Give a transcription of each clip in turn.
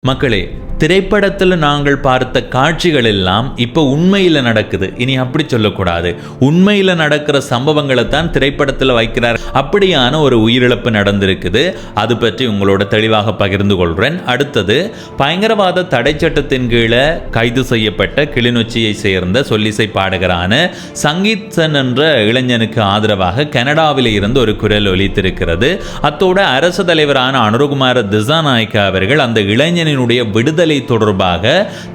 மக்களே, திரைப்படத்தில் நாங்கள் பார்த்த காட்சிகள் எல்லாம் இப்போ உண்மையில் நடக்குது. இனி அப்படி சொல்லக்கூடாது. உண்மையில் நடக்கிற சம்பவங்களை தான் திரைப்படத்தில் வைக்கிறார். அப்படியான ஒரு உயிரிழப்பு நடந்திருக்குது. அது பற்றி உங்களோட தெளிவாக பகிர்ந்து கொள்கிறேன். அடுத்தது, பயங்கரவாத தடை சட்டத்தின் கீழே கைது செய்யப்பட்ட கிளிநொச்சியை சேர்ந்த சொல்லிசை பாடகரான சங்கீத்சன் என்ற இளைஞனுக்கு ஆதரவாக கனடாவில் இருந்து ஒரு குரல் ஒலித்திருக்கிறது. அத்தோடு அரசு தலைவரான அனுரகுமார திசாநாயக்க அவர்கள் அந்த இளைஞனினுடைய விடுதலை தொடர்பாக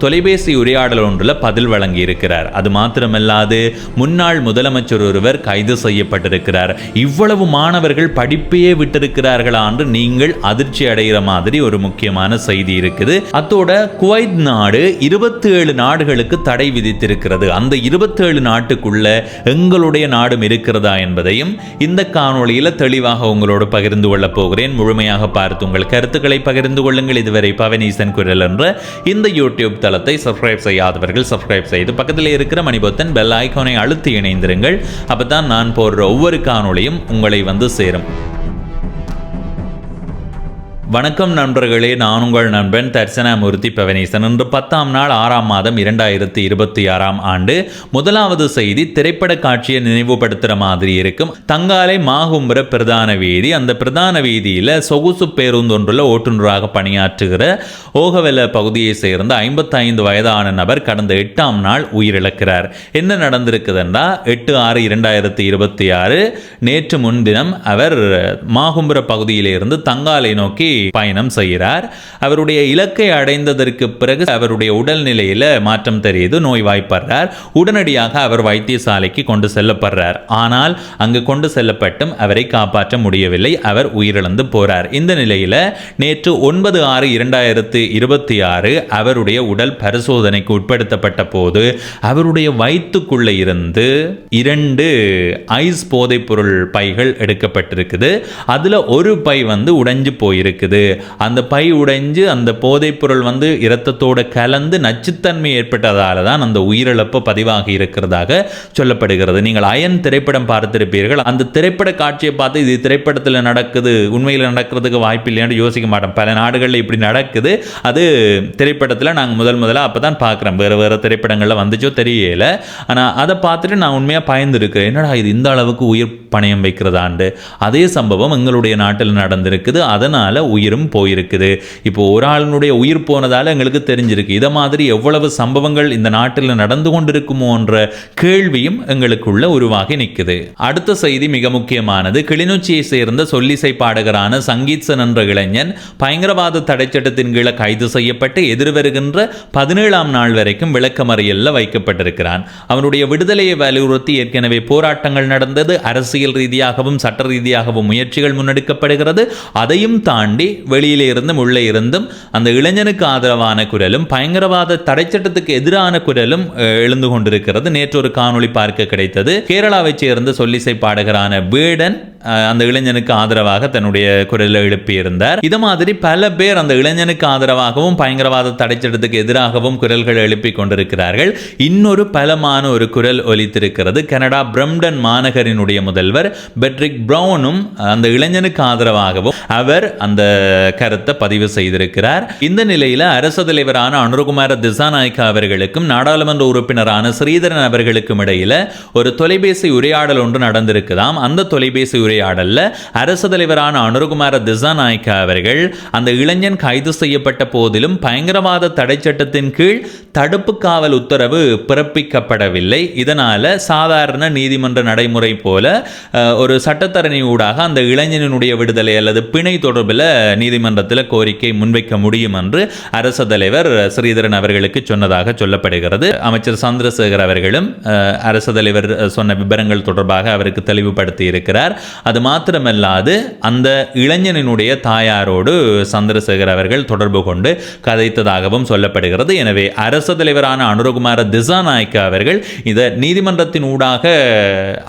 தொலைபேசி உரையாடல் ஒன்றில் பதில் வழங்கி இருக்கிறார். அது மாத்திரமல்லாது முன்னாள் முதலமைச்சர் ஒருவர் கைது செய்யப்பட்டிருக்கிறார். இவ்வளவு மாணவர்கள் படிப்பையே விட்டிருக்கிறார்களா என்று நீங்கள் அதிர்ச்சி அடைகிற மாதிரி ஒரு முக்கியமான செய்தி இருக்குது. அத்தோட குவைத் நாடு 27 நாடுகளுக்கு தடை விதித்திருக்கிறது. அந்த 27 நாட்டுக்குள்ள எங்களுடைய நாடும் இருக்கிறதா என்பதையும் இந்த காணொளியில் தெளிவாக உங்களோடு பகிர்ந்து கொள்ளப் போகிறேன். முழுமையாக பார்த்து உங்கள் கருத்துக்களை பகிர்ந்து கொள்ளுங்கள். இதுவரை பவனீசன் குரல் என்ற இந்த யூடியூப் தளத்தை சப்ஸ்கிரைப் செய்யாதவர்கள் சப்ஸ்கிரைப் செய்து பக்கத்தில் இருக்கிற மணிபொத்தன் பெல் ஐகானை அழுத்தி இணைந்திருங்கள். அப்பதான் நான் போடுற ஒவ்வொரு காணொளியும் உங்களை வந்து சேரும். வணக்கம் நண்பர்களே, நான் உங்கள் நண்பன் தர்சனாமூர்த்தி பவனீசன். இன்று 10ஆம் நாள் 6ஆம் மாதம் 2026ஆம் ஆண்டு. முதலாவது செய்தி திரைப்பட காட்சியை நினைவுபடுத்துகிற மாதிரி இருக்கும். தங்காலை மாகும்புர பிரதான வீதி. அந்த பிரதான வீதியில் சொகுசு பேருந்து ஒன்றில் ஓட்டுநராக பணியாற்றுகிற ஓகவெல பகுதியை சேர்ந்த 55 வயதான நபர் கடந்த 8ஆம் நாள் உயிரிழக்கிறார். என்ன நடந்திருக்குதுன்னா 8/6/2026 நேற்று முன்தினம் அவர் மாகும்புர பகுதியிலிருந்து தங்காலை நோக்கி பயணம் செய்கிறார். அவருடைய இலக்கை அடைந்ததற்கு பிறகு அவருடைய உடல்நிலையில் மாற்றம் தெரியுது. நோய்வாய்ப்படுறார். உடனடியாக அவர் வைத்தியசாலைக்கு கொண்டு செல்லப்படுறார். ஆனால் அங்கு கொண்டு செல்லப்பட்டும் அவரை காப்பாற்ற முடியவில்லை. அவர் உயிரிழந்து போறார். இந்த நிலையில் நேற்று 9/6/2026 அவருடைய உடல் பரிசோதனைக்கு உட்படுத்தப்பட்ட போது அவருடைய வயிற்றுக்குள்ளே இருந்து 2 ஐஸ் போதைப் பொருள் பைகள் எடுக்கப்பட்டிருக்குது. அதுல ஒரு பை உடைஞ்சு போயிருக்கு. அந்த பை உடைஞ்சு அந்த போதைப் பொருள் இரத்தத்தோடு கலந்து நச்சுத்தன்மை ஏற்பட்டதால தான் அந்த உயிரிழப்பு பதிவாகி இருக்கிறதாக சொல்லப்படுகிறது. நீங்கள் அயன் திரைப்படம் பார்த்திருப்பீர்கள். அந்த திரைப்பட காட்சியை பார்த்து இது திரைப்படத்தில் நடக்குது, உண்மையில் நடக்கிறதுக்கு வாய்ப்பு இல்லைன்னு யோசிக்க மாட்டோம். பல நாடுகளில் இப்படி நடக்குது. அது திரைப்படத்தில் நாங்கள் முதல்ல அப்பதான் பார்க்குறோம். வேறு திரைப்படங்களில் வந்துச்சோ தெரியல. ஆனால் அதை பார்த்துட்டு நான் உண்மையாக பயந்துருக்கிறேன். என்னடா இது இந்த அளவுக்கு உயிர் பணயம் வைக்கிறதாண்டு. அதே சம்பவம் எங்களுடைய நாட்டில் நடந்திருக்குது. அதனால உயிரும் போயிருக்குது. இப்போ ஒரு ஆளுடைய உயிர் போனதால எங்களுக்கு தெரிஞ்சிருக்கு இத மாதிரி எவ்வளவு சம்பவங்கள் இந்த நாட்டில் நடந்து கொண்டிருக்குமோ என்ற கேள்வியும் எங்களுக்குள்ள உருவாகி நிற்குது. அடுத்த செய்தி மிக முக்கியமானது. கிளிநொச்சியை சேர்ந்த சொல்லிசை பாடகரான சங்கீத்சன் என்ற இளைஞன் பயங்கரவாத தடை சட்டத்தின் கீழே கைது செய்யப்பட்டு எதிர்வருகின்ற 17ஆம் நாள் வரைக்கும் விளக்கமறியல்ல வைக்கப்பட்டிருக்கிறான். அவனுடைய விடுதலையை வலியுறுத்தி ஏற்கனவே போராட்டங்கள் நடந்தது. அரசியல் ரீதியாகவும் சட்ட ரீதியாகவும் முயற்சிகள் முன்னெடுக்கப்படுகிறது. அதையும் தாண்டி வெளியிலே இருந்தும் உள்ளே இருந்தும் அந்த இளைஞனுக்கு ஆதரவான குரலும் பயங்கரவாத தடை சட்டத்துக்கு எதிரான குரலும் எழுந்து கொண்டிருக்கிறது. நேற்று ஒரு காணொளி பார்க்க கிடைத்தது. கேரளாவைச் சேர்ந்த சொல்லிசை பாடகரான வேடன் அந்த இளைஞனுக்கு ஆதரவாக தன்னுடைய குரலை எழுப்பியிருந்தார். இது மாதிரி பல பேர் அந்த இளைஞனுக்கு ஆதரவாகவும் பயங்கரவாத தடை சட்டத்துக்கு எதிராகவும் குரல்கள் எழுப்பி கொண்டிருக்கிறார்கள். இன்னொரு பலமான ஒரு குரல் ஒலித்திருக்கிறது. கனடா பிரம்டன் மாநகரினுடைய முதல்வர் பெட்ரிக் பிரவுனும் அந்த இளைஞனுக்கு ஆதரவாகவும் அவர் அந்த கருத்தை பதிவு செய்திருக்கிறார். இந்த நிலையில் அரசு தலைவரான அனுரகுமார திசாநாயக்க அவர்களுக்கும் நாடாளுமன்ற உறுப்பினரான ஸ்ரீதரன் அவர்களுக்கும் இடையில் ஒரு தொலைபேசி உரையாடல் ஒன்று நடந்திருக்குதாம். அந்த தொலைபேசி உரையாடல்ல அரசு தலைவரான அனுரகுமார திசாநாயக்க அவர்கள் அந்த இளைஞன் கைது செய்யப்பட்ட போதிலும் பயங்கரவாத தடை சட்டத்தின் கீழ் தடுப்பு காவல் உத்தரவு பிறப்பிக்கப்படவில்லை. இதனால சாதாரண நீதிமன்ற நடைமுறை போல ஒரு சட்டத்தரணி ஊடாக அந்த இளைஞனுடைய விடுதலை அல்லது பிணை தொடர்பில் நீதிமன்றத்தில் கோரிக்கை முன்வைக்க முடியும் என்று அரசு தலைவர் ஸ்ரீதரன் அவர்களுக்கு சொன்னதாக சொல்லப்படுகிறது. அமைச்சர் சந்திரசேகர் அவர்களும் அரசு தலைவர் சொன்ன விபரங்கள் தொடர்பாக அவருக்கு தெளிவுபடுத்தி இருக்கிறார். அது மாத்திரமல்லாது அந்த இளைஞனினுடைய தாயாரோடு சந்திரசேகர் அவர்கள் தொடர்பு கொண்டு கதைத்ததாகவும் சொல்லப்படுகிறது. எனவே அரசு தலைவரான அனுரகுமார திசாநாயக்க அவர்கள் இதை நீதிமன்றத்தின் ஊடாக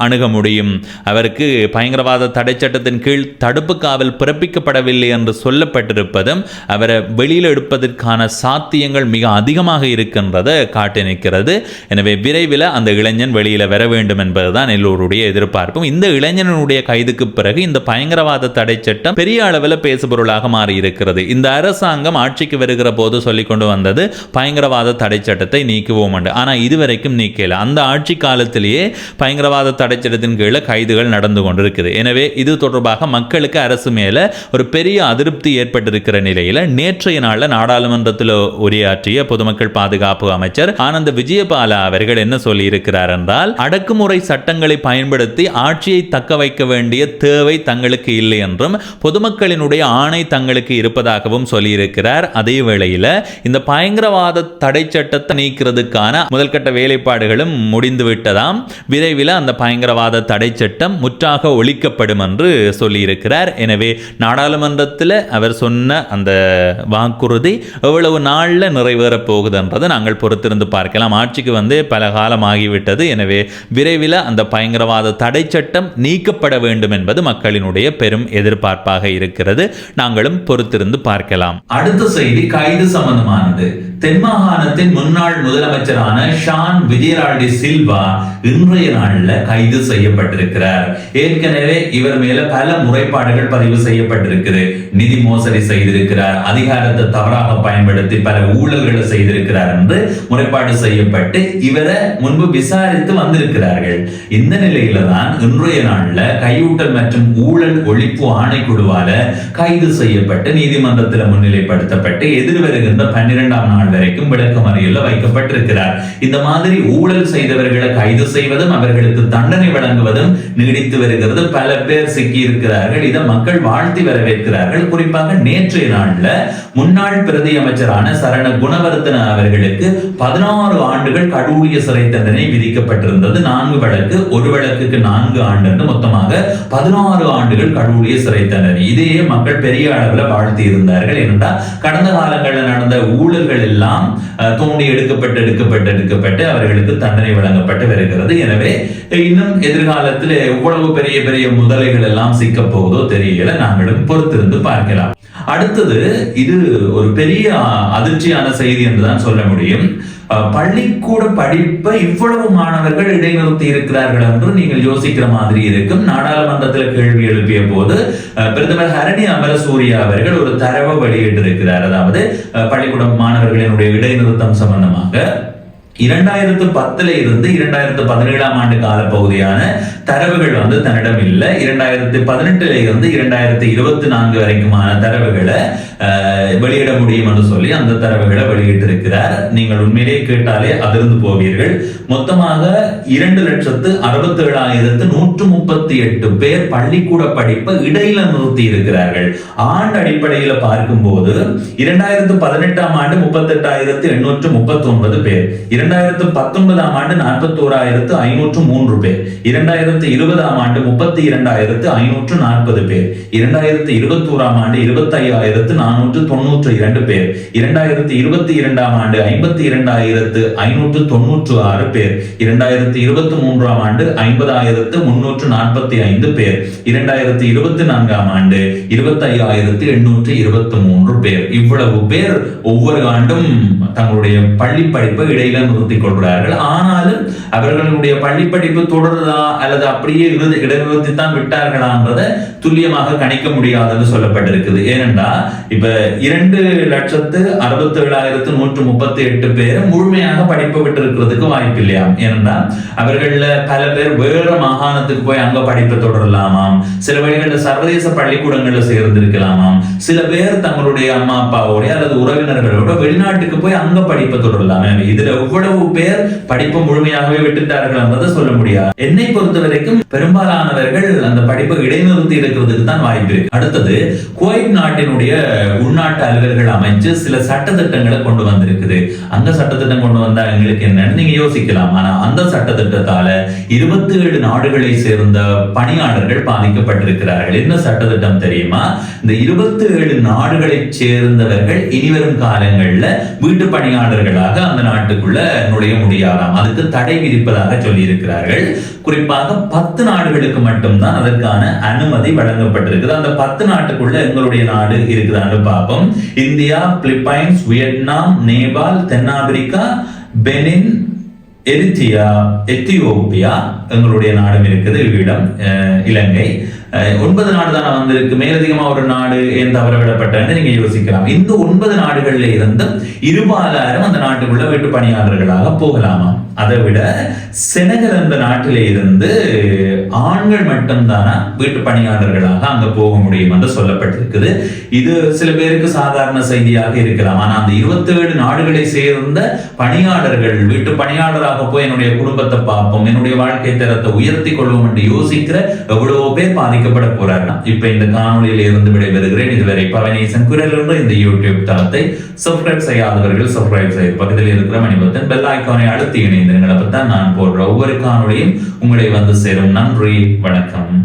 அணுக முடியும். அவருக்கு பயங்கரவாத தடை சட்டத்தின் கீழ் தடுப்பு காவல் பிறப்பிக்கப்படவில்லை என்று சொல்லப்பட்டிருப்பதும் அவரை வெளியில் எடுப்பதற்கான சாத்தியங்கள் மிக அதிகமாக இருக்கின்றதை காட்டி நிற்கிறது. எனவே விரைவில் அந்த இளைஞன் வெளியில் வர வேண்டும் என்பதுதான் எல்லோருடைய எதிர்பார்ப்பும். இந்த இளைஞனுடைய கைதுக்கு பிறகு இந்த பயங்கரவாத தடை சட்டம் பெரிய அளவில் பேசுபொருளாக மாறி இருக்கிறது. இந்த அரசாங்கம் ஆட்சிக்கு வருகிற போது சொல்லிக் கொண்டு வந்தது பயங்கரவாத தடை சட்டத்தை நீக்குவோம் என்று. ஆனால் இதுவரைக்கும் நீக்கல. அந்த ஆட்சி காலத்திலேயே பயங்கரவாத தடை சட்டத்தின் கீழே கைதுகள் நடந்து கொண்டிருக்குது. எனவே இது தொடர்பாக மக்களுக்கு அரசு மேல ஒரு பெரிய அதிருப்தி ஏற்பட்டிருக்கிற நிலையில் நேற்றைய நாளில் நாடாளுமன்றத்தில் உரையாற்றிய பொதுமக்கள் பாதுகாப்பு அமைச்சர் ஆனந்த விஜயபாலா அவர்கள் என்ன சொல்லி இருக்கிறார் என்றால், அடக்குமுறை சட்டங்களை பயன்படுத்தி ஆட்சியை தக்க வைக்க வேண்டிய தேவை தங்களுக்கு இல்லை என்றும் பொதுமக்களினுடைய ஆணை தங்களுக்கு இருப்பதாகவும் சொல்லியிருக்கிறார். அதே வேளையில் இந்த பயங்கரவாத தடை சட்டத்தை நீக்கிறதுக்கான முதல்கட்ட வேலைப்பாடுகளும் முடிந்துவிட்டதாம். விரைவில் அந்த பயங்கரவாத தடை சட்டம் முற்றாக ஒழிக்கப்படும் என்று சொல்லியிருக்கிறார். எனவே நாடாளுமன்றத்தில் அவர் சொன்ன அந்த வாக்குறுதி எவ்வளவு நாளில் நிறைவேறப் போகுது என்றதை நாங்கள் பொறுத்திருந்து பார்க்கலாம். ஆட்சிக்கு வந்து பல காலம் ஆகிவிட்டது. எனவே விரைவில் அந்த பயங்கரவாத தடை சட்டம் நீக்கப்பட வேண்டும் என்பது மக்களினுடைய பெரும் எதிர்பார்ப்பாக இருக்கிறது. நாங்களும் பொறுத்திருந்து பார்க்கலாம். அடுத்த செய்தி கைது சம்பந்தமானது. தென்மாகாணத்தின் முன்னாள் முதலமைச்சரான ஷான் விஜயரால்டி சில்வா இன்றைய நாளில் கைது செய்யப்பட்டிருக்கிறார். ஏற்கனவே இவர் மேல பல முறைப்பாடுகள் பதிவு செய்யப்பட்டிருக்கிறது. நிதி மோசடி செய்திருக்கிறார், அதிகாரத்தை தவறாக பயன்படுத்தி பல ஊழல்களை செய்திருக்கிறார் என்று முறைப்பாடு செய்யப்பட்டு இவரை முன்பு விசாரித்து வந்திருக்கிறார்கள். இந்த நிலையில தான் இன்றைய நாளில் கையூட்டல் மற்றும் ஊழல் ஒழிப்பு ஆணைக்குழுவால கைது செய்யப்பட்டு நீதிமன்றத்தில் முன்னிலைப்படுத்தப்பட்டு எதிர்வருகின்ற 12ஆம் நாள் வரைக்கும் விளக்கமறியல்ல வைக்கப்பட்டிருக்கிறார். இந்த மாதிரி ஊழல் செய்தவர்களை கைது செய்வதும் அவர்களுக்கு தண்டனை வழங்குவதும் நீடித்து வருகிறது. பல பேர் சிக்கி இருக்கிறார்கள். இதை மக்கள் வாழ்த்தி வரவேற்கிறார்கள். குறிப்பாக நேற்றைய நாள்ல முன்னாள் பிரதி அமைச்சரான சரண குணவர்த்தன அவர்களுக்கு 16 ஆண்டுகள் கடூழிய சிறை தண்டனை விதிக்கப்பட்டிருந்தது. 4 வழக்கு, ஒரு வழக்குக்கு 4 ஆண்டு என்று மொத்தமாக 16 ஆண்டுகள் கடூழிய சிறை தண்டனை. இதையே மக்கள் பெரிய அளவில் வாழ்த்தி இருந்தார்கள். ஏனென்றால் கடந்த காலங்களில் நடந்த ஊழல்கள் எல்லாம் தோண்டி எடுக்கப்பட்டு அவர்களுக்கு தண்டனை வழங்கப்பட்டு வருகிறது. எனவே இன்னும் எதிர்காலத்தில் எவ்வளவு பெரிய பெரிய முதலைகள் எல்லாம் சிக்க போவதோ தெரியல. நாங்களும் பொறுத்திருந்து பார்க்கலாம். அடுத்தது இது ஒரு பெரிய அதிர்ச்சியான செய்தி என்றுதான் சொல்ல முடியும். பள்ளிக்கூட படிப்பை இவ்வளவு மாணவர்கள் இடைநிறுத்தி இருக்கிறார்கள் என்று நீங்கள் யோசிக்கிற மாதிரி இருக்கும். நாடாளுமன்றத்தில் கேள்வி எழுப்பிய போது பிரதமர் ஹரணி அமரசூரியா அவர்கள் ஒரு தரவை வெளியிட்டிருக்கிறார். அதாவது பள்ளிக்கூட மாணவர்களினுடைய இடைநிறுத்தம் சம்பந்தமாக 2010 இருந்து 2017ஆம் ஆண்டு கால பகுதியான தரவுகள் வந்து தன்னிடம் இல்லை. 2018 இருந்து 2024 வரைக்குமான தரவுகளை வெளியிட முடியும் என்று சொல்லி அந்த தரவுகளை வெளியிட்டிருக்கிறார். நீங்கள் உண்மையிலே கேட்டாலே அதிர்ந்து போவீர்கள். மொத்தமாக 2,67,138 பேர் பள்ளிக்கூட படிப்பை இடையில நிறுத்தி இருக்கிறார்கள். ஆண்டு அடிப்படையில் பார்க்கும்போது 2018ஆம் ஆண்டு 38,839 பேர், 2019ஆம் ஆண்டு 41,503 பேர், 2020ஆம் ஆண்டு 32,540 பேர், 2021ஆம் ஆண்டு 25,492 பேர், 2022ஆம் ஆண்டு 52,596 பேர், 2023ஆம் ஆண்டு 50,345 பேர், 2024ஆம் ஆண்டு 25,823 பேர். இவ்வளவு பேர் ஒவ்வொரு ஆண்டும் தங்களுடைய பள்ளி படிப்பை இடையில நிறுத்திக் கொள்கிறார்கள். ஆனாலும் அவர்களுடைய பள்ளி படிப்பு தொடருதா அல்லது அப்படியே இடைநிறுத்தித்தான் விட்டார்களான்றதை துல்லியமாக கணிக்க முடியாதுன்னு சொல்லப்பட்டிருக்குது. ஏனென்றா இப்ப 2,67,138 பேர் முழுமையாக படிப்பு விட்டு இருக்கிறதுக்கு வாய்ப்பு இல்லையாம். ஏனென்றா அவர்கள பல பேர் வேற மாகாணத்துக்கு போய் அங்க படிப்பை தொடரலாமாம், சில வழிகளில் சர்வதேச பள்ளிக்கூடங்கள்ல சேர்ந்திருக்கலாமாம், சில பேர் தங்களுடைய அம்மா அப்பாவோட அல்லது உறவினர்களோட வெளிநாட்டுக்கு போய் அங்க படிப்பை தொடரலாம். இதுல எவ்வளவு பேர் படிப்பு முழுமையாகவே விட்டுட்டார்கள் என்பதை சொல்ல முடியாது. என்னை பொறுத்த வரைக்கும் பெரும்பாலானவர்கள் அந்த படிப்பை இடைநிறுத்தி இருக்கிறதுக்கு தான் வாய்ப்பு இருக்கு. அடுத்தது குவைத் நாட்டினுடைய உள்நாட்டு அலுவலர்கள் அமைச்சு சில சட்டத்திட்டங்களை கொண்டு வந்திருக்குது. அங்க சட்டத்திட்டம் கொண்டு வந்தா எங்களுக்கு என்னன்னு நீங்க யோசிக்கலாம். ஆனா அந்த சட்டத்திட்டத்தால 27 நாடுகளை சேர்ந்த பணியாளர்கள் பாதிக்கப்பட்டிருக்கிறார்கள். என்ன சட்டத்திட்டம் தெரியுமா? இந்த 27 நாடுகளை சேர்ந்தவர்கள் இனிவரும் காலங்கள்ல வீட்டு பணியாளர்களாக அந்த நாட்டுக்குள்ள நுழைய முடியாதாம். அதுக்கு தடை விதிப்பதாக சொல்லி இருக்கிறார்கள். குறிப்பாக 10 நாடுகளுக்கு மட்டும்தான் அதற்கான அனுமதி வழங்கப்பட்டிருக்குது. அந்த 10 நாட்டுக்குள்ள எங்களுடைய நாடு இருக்குதான்னு பார்ப்போம். இந்தியா, பிலிப்பைன்ஸ், வியட்நாம், நேபாள், தென்னாப்பிரிக்கா, பெனின், எரித்ரியா, எத்தியோப்பியா எங்களுடைய நாடும் இருக்குது. இவ்விடம் இலங்கை. 9 நாடு தானே வந்திருக்கு. மேலதிகமா ஒரு நாடு ஏன் தவறவிடப்பட்டன்னு நீங்க யோசிக்கலாம். இந்த 9 நாடுகள்ல இருந்து 20,000 அந்த நாட்டுக்குள்ள வீட்டு பணியாளர்களாக போகலாமா? அதை விட செனகல் என்ற நாட்டிலே இருந்து ஆண்கள் மட்டும்தானா வீட்டு பணியாளர்களாக அங்க போக முடியும் என்று சொல்லப்பட்டிருக்குது. இது சில பேருக்கு சாதாரண செய்தியாக இருக்கலாம். ஆனா அந்த 27 நாடுகளை சேர்ந்த பணியாளர்கள் வீட்டு பணியாளராக போய் என்னுடைய குடும்பத்தை பார்ப்போம், என்னுடைய வாழ்க்கை தரத்தை உயர்த்தி கொள்வோம் என்று யோசிக்கிற எவ்வளவோ பேர் பாதிக்கப்பட போறார்கள். இப்ப இந்த காணொலியில இருந்து விடைபெறுகிறேன். இதுவரை பவனேசன் குரல் என்ற இந்த யூடியூப் தளத்தை சப்ஸ்கிரைப் செய்யாதவர்கள் சப்ஸ்கிரைப் செய்து பக்கத்தில் இருக்கிற மணிபத்தன் பெல் ஐக்கானை அழுத்தி இணைந்திருங்கள். அப்பதான் நான் போடுற ஒவ்வொரு காணொலியும் உங்களை வந்து சேரும். நன்றி, வணக்கம்.